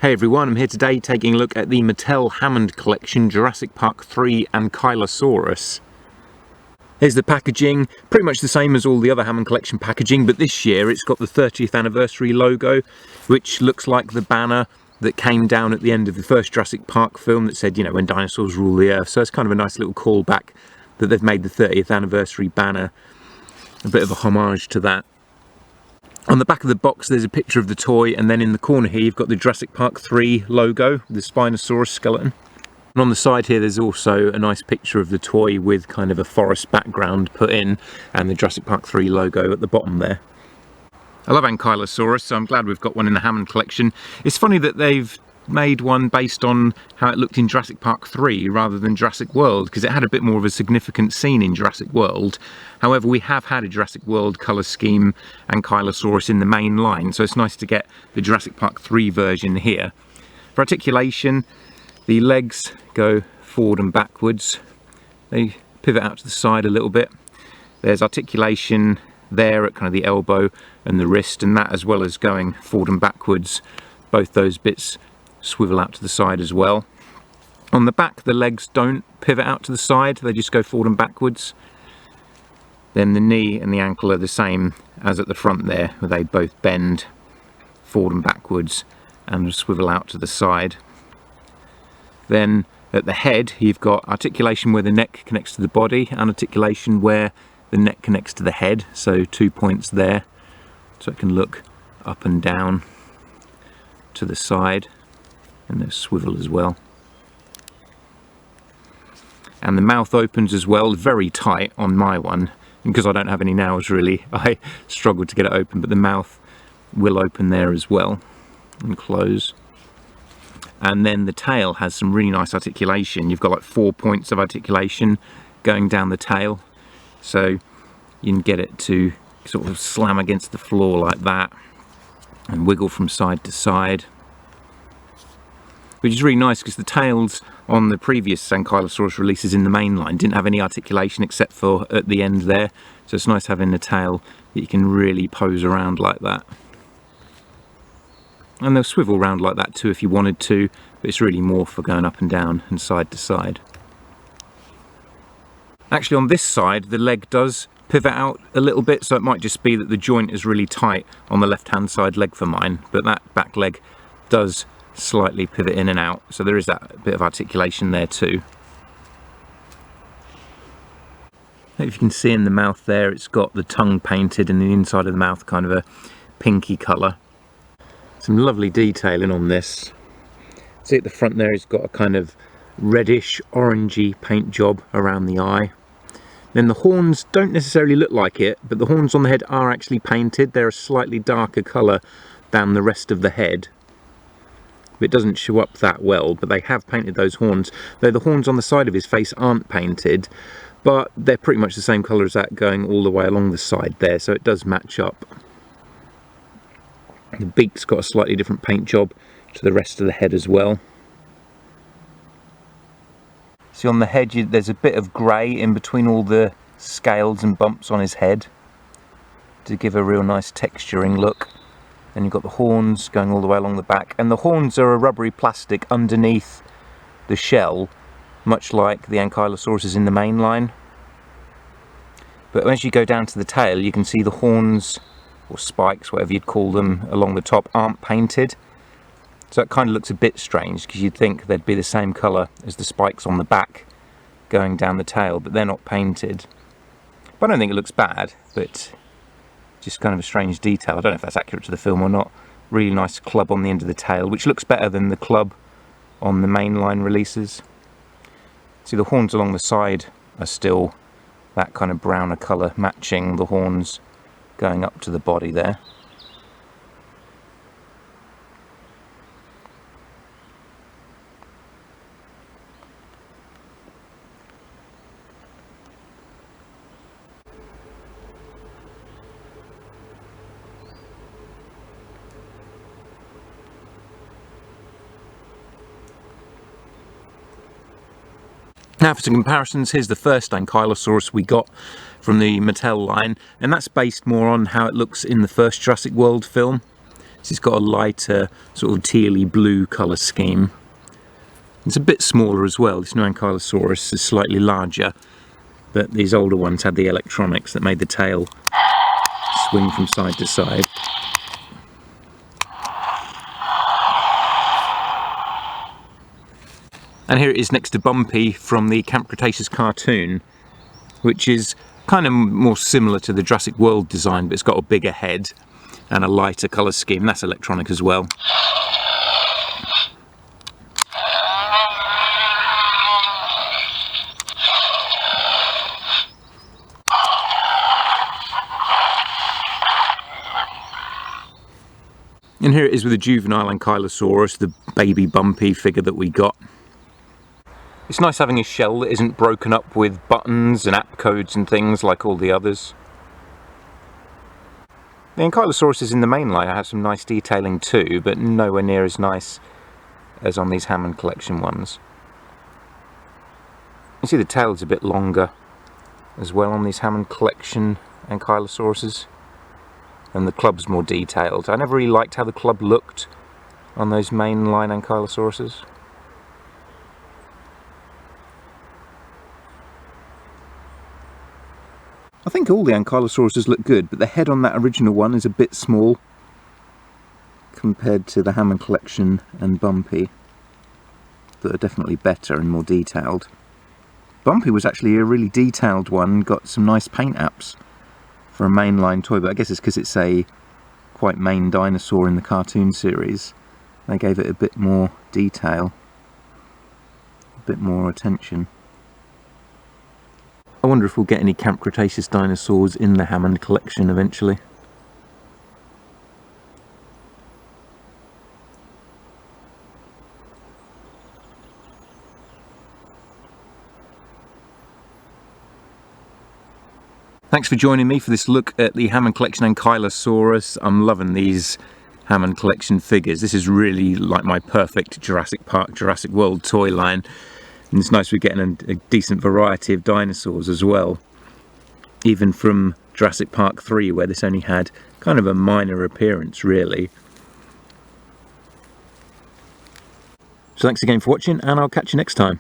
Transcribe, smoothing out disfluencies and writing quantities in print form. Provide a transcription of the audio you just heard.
Hey everyone, I'm here today taking a look at the Mattel Hammond collection, Jurassic Park 3 Ankylosaurus. Here's the packaging, pretty much the same as all the other Hammond collection packaging, but this year it's got the 30th anniversary logo, which looks like the banner that came down at the end of the first Jurassic Park film that said, you know, when dinosaurs rule the earth. So it's kind of a nice little callback that they've made the 30th anniversary banner, a bit of a homage to that. On the back of the box there's a picture of the toy, and then in the corner here you've got the Jurassic Park 3 logo, the Spinosaurus skeleton. And on the side here there's also a nice picture of the toy with kind of a forest background put in, and the Jurassic Park 3 logo at the bottom there. I love Ankylosaurus, so I'm glad we've got one in the Hammond collection. It's funny that they've made one based on how it looked in Jurassic Park 3 rather than Jurassic World, because it had a bit more of a significant scene in Jurassic World. However, we have had a Jurassic World colour scheme Ankylosaurus in the main line, so it's nice to get the Jurassic Park 3 version here. For articulation, the legs go forward and backwards. They pivot out to the side a little bit. There's articulation there at kind of the elbow and the wrist, and that as well as going forward and backwards, both those bits swivel out to the side as well. On the back the legs don't pivot out to the side, they just go forward and backwards. Then the knee and the ankle are the same as at the front there, where they both bend forward and backwards and swivel out to the side. Then at the head you've got articulation where the neck connects to the body and articulation where the neck connects to the head, so 2 points there, so it can look up and down to the side, and there's swivel as well. And the mouth opens as well, very tight on my one, and because I don't have any nails really, I struggled to get it open, but the mouth will open there as well and close. And then the tail has some really nice articulation. You've got like 4 points of articulation going down the tail, so you can get it to sort of slam against the floor like that and wiggle from side to side, which is really nice because the tails on the previous Ankylosaurus releases in the main line didn't have any articulation except for at the end there, so it's nice having a tail that you can really pose around like that. And they'll swivel around like that too if you wanted to, but it's really more for going up and down and side to side. Actually on this side the leg does pivot out a little bit, so it might just be that the joint is really tight on the left hand side leg for mine, but that back leg does slightly pivot in and out, so there is that bit of articulation there too. If you can see in the mouth there, it's got the tongue painted and the inside of the mouth kind of a pinky colour. Some lovely detailing on this. See at the front there it's got a kind of reddish orangey paint job around the eye. Then the horns don't necessarily look like it, but the horns on the head are actually painted. They're a slightly darker colour than the rest of the head. It doesn't show up that well, but they have painted those horns, though the horns on the side of his face aren't painted, but they're pretty much the same colour as that going all the way along the side there, so it does match up. The beak's got a slightly different paint job to the rest of the head as well. See on the head there's a bit of grey in between all the scales and bumps on his head to give a real nice texturing look. Then you've got the horns going all the way along the back, and the horns are a rubbery plastic underneath the shell, much like the Ankylosaurus in the main line. But as you go down to the tail you can see the horns, or spikes, whatever you'd call them, along the top aren't painted. So it kind of looks a bit strange because you'd think they'd be the same colour as the spikes on the back going down the tail, but they're not painted. But I don't think it looks bad, but just kind of a strange detail. I don't know if that's accurate to the film or not. Really nice club on the end of the tail, which looks better than the club on the mainline releases. See the horns along the side are still that kind of browner colour, matching the horns going up to the body there. Now for some comparisons, here's the first Ankylosaurus we got from the Mattel line, and that's based more on how it looks in the first Jurassic World film. It's got a lighter sort of tealy blue colour scheme. It's a bit smaller as well. This new Ankylosaurus is slightly larger, but these older ones had the electronics that made the tail swing from side to side. And here it is next to Bumpy from the Camp Cretaceous cartoon, which is kind of more similar to the Jurassic World design, but it's got a bigger head and a lighter colour scheme. That's electronic as well. And here it is with the juvenile Ankylosaurus, the baby Bumpy figure that we got. It's nice having a shell that isn't broken up with buttons and app codes and things like all the others. The Ankylosauruses in the main line have some nice detailing too, but nowhere near as nice as on these Hammond collection ones. You see the tail's a bit longer as well on these Hammond collection Ankylosauruses. And the club's more detailed. I never really liked how the club looked on those mainline Ankylosauruses. I think all the Ankylosauruses look good, but the head on that original one is a bit small compared to the Hammond collection and Bumpy, that are definitely better and more detailed. Bumpy was actually a really detailed one, got some nice paint apps for a mainline toy, but I guess it's because it's a quite main dinosaur in the cartoon series. They gave it a bit more detail, a bit more attention. I wonder if we'll get any Camp Cretaceous dinosaurs in the Hammond collection eventually. Thanks for joining me for this look at the Hammond collection Ankylosaurus. I'm loving these Hammond collection figures. This is really like my perfect Jurassic Park, Jurassic World toy line. And it's nice we're getting a decent variety of dinosaurs as well. Even from Jurassic Park 3, where this only had kind of a minor appearance really. So thanks again for watching, and I'll catch you next time.